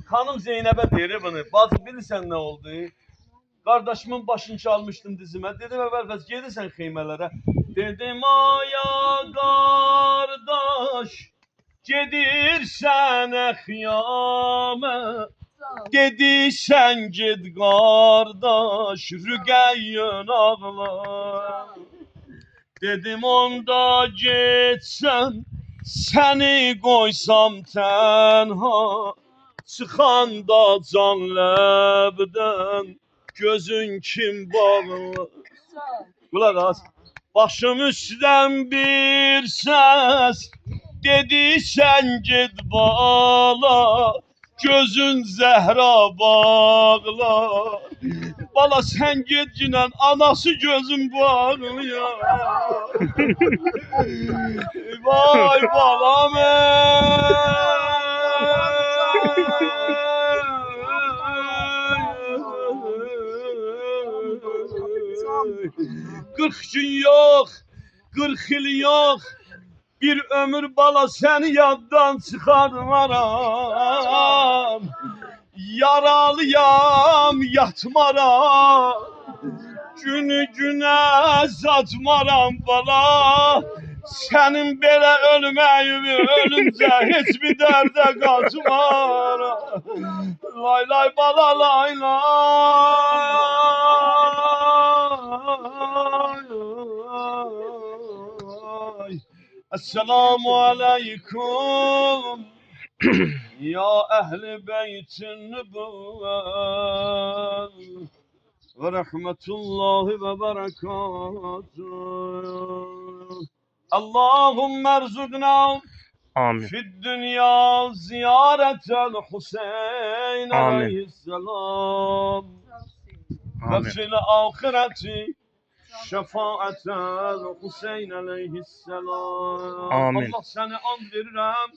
Hanım Zeynep'e deri bunu. Bazı bilirsən nə oldu? Kardeşimin başını çalmışdım dizime. Dedim evvel gelirsen kıymelere. Dedim aya kardeş gedirsen ehyame. Dedi sen git kardeş rügeyyün ağla. Dedim onda gitsen seni koysam tenha. Çıxanda can ləbdən gözün kim bağlı. Qulaq as. Başım üstdən bir səs dedi sən get bala. Gözün Zəhra bağla. Bala sen get ginən anası gözün bağlıyor. Vay balam ey. 40 gün yok, 40 yıl yok. Bir ömür bala seni yaddan çıkarmaram. Yaralıyam yatmaram. Günü güne zatmaram bala. Senin belə ölməyimi ölüncə heç bir dərdə qaçmaram. Lay lay bala lay lay. Esselamu aleyküm. Ya ehli beytin nübüvvet ve rahmetullahi ve berekatuhu. Allahümme erzugna Amin. fid dünya ziyaretel Hüseyin Amin. aleyhisselam ve Amin. fil ahireti şefaatel Hüseyin aleyhisselam. Amin. Allah seni and verirəm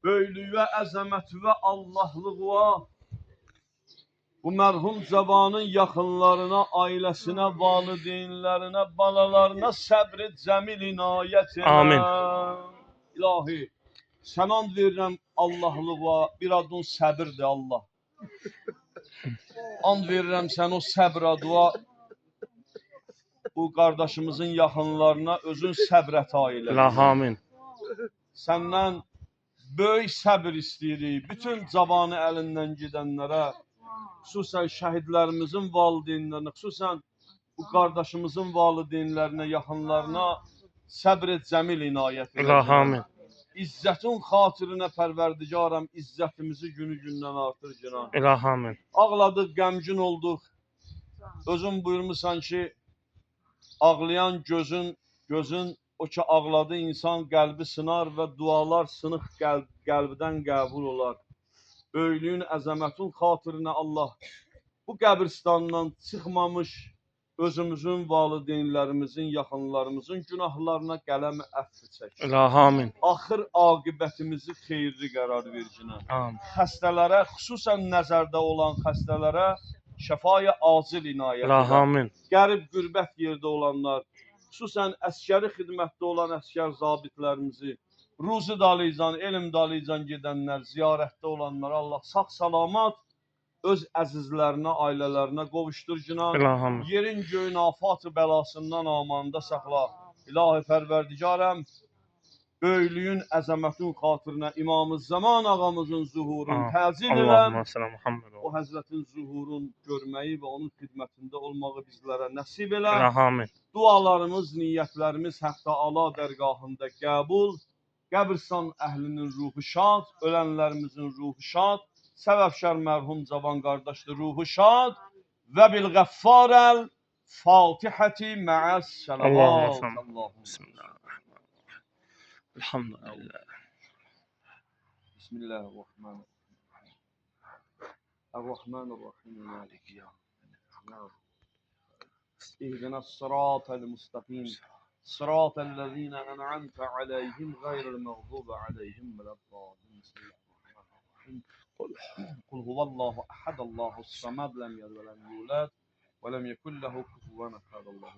böylüğe, əzəmət və Allahlığa, bu mərhum cavanın yaxınlarına, ailəsinə, valideynlərinə, balalarına səbr-i cəmil inayət elə. Amin. İlahi, sən and verirəm Allahlığa, bir adın səbirdir Allah. And verirəm sən o səbr adına, bu qardaşımızın yaxınlarına özün səbr əta elə. Amin. Səndən böyük səbir istəyirik. Bütün cavanı əlindən gedənlərə, xüsusən şəhidlərimizin valideynlərinə, xüsusən bu qardaşımızın valideynlərinə, yaxınlarına səbr-i cəmil inayət elə. Amin. İzzətin xatirinə pərverdigaram, izzətimizi günü-gündən artır Cenab. Amin. Ağladıq, qəmgin olduq. Özün buyurmusan ki, ağlayan gözün o ki ağladı insan qəlbi sınar və dualar sınıq qəlbdən qəbul olar. Böyüklüyün, əzəmətin xatirinə Allah bu qəbirstandan çıxmamış özümüzün, valideynlərimizin, yaxınlarımızın günahlarına qələm əfv çək. Amin. Axır aqibətimizi xeyirli qərar vercinə. Amin. Xəstələrə, xüsusən nəzərdə olan xəstələrə şəfaya acil inayət elə. Amin. Qərib qürbət yerdə olanlar, xüsusən əskəri xidmətdə olan əskər zabitlərimizi, ruzi dalaycan, elm dalaycan gedənlər, ziyarətdə olanlar Allah sağ-salamat öz əzizlərinə, ailələrinə qovuşdur Cinan. Amin. Yerin göyün afat-ı bəlasından amanda saxla. İlahi pərverdigarəm, böyüklüyün, əzəmətin xatirinə İmam-ı Zaman ağamızın zuhurunu təzim elə. Allahümme selam Muhammed. O Həzrətin zuhurun görməyi və onun xidmətində olmağı bizlərə nəsib elə. Amin. Dualarımız, niyyətlərimiz Haqq Təala dərgahında qəbul. Qəbristan əhlinin ruhu şad, ölənlərimizin ruhu şad. Səbəbşər mərhum cavan qardaşdır ruhu şad. Və bil qəffarəl Fatihəti məəs Allahümme sələvat. selam. Bismillahirrahmanirrahim. Elhamdülillah. Bismillahirrahmanirrahim. Errahmanirrahim. Maliki yevmiddin. اهدنا الصراط المستقيم صراط الذين أنعمت عليهم غير المغضوب عليهم ولا الضالين. بسم الله الرحمن الرحيم. قل هو الله أحد الله الصمد لم يلد ولم يولد ولم يكن له كفوا أحد الله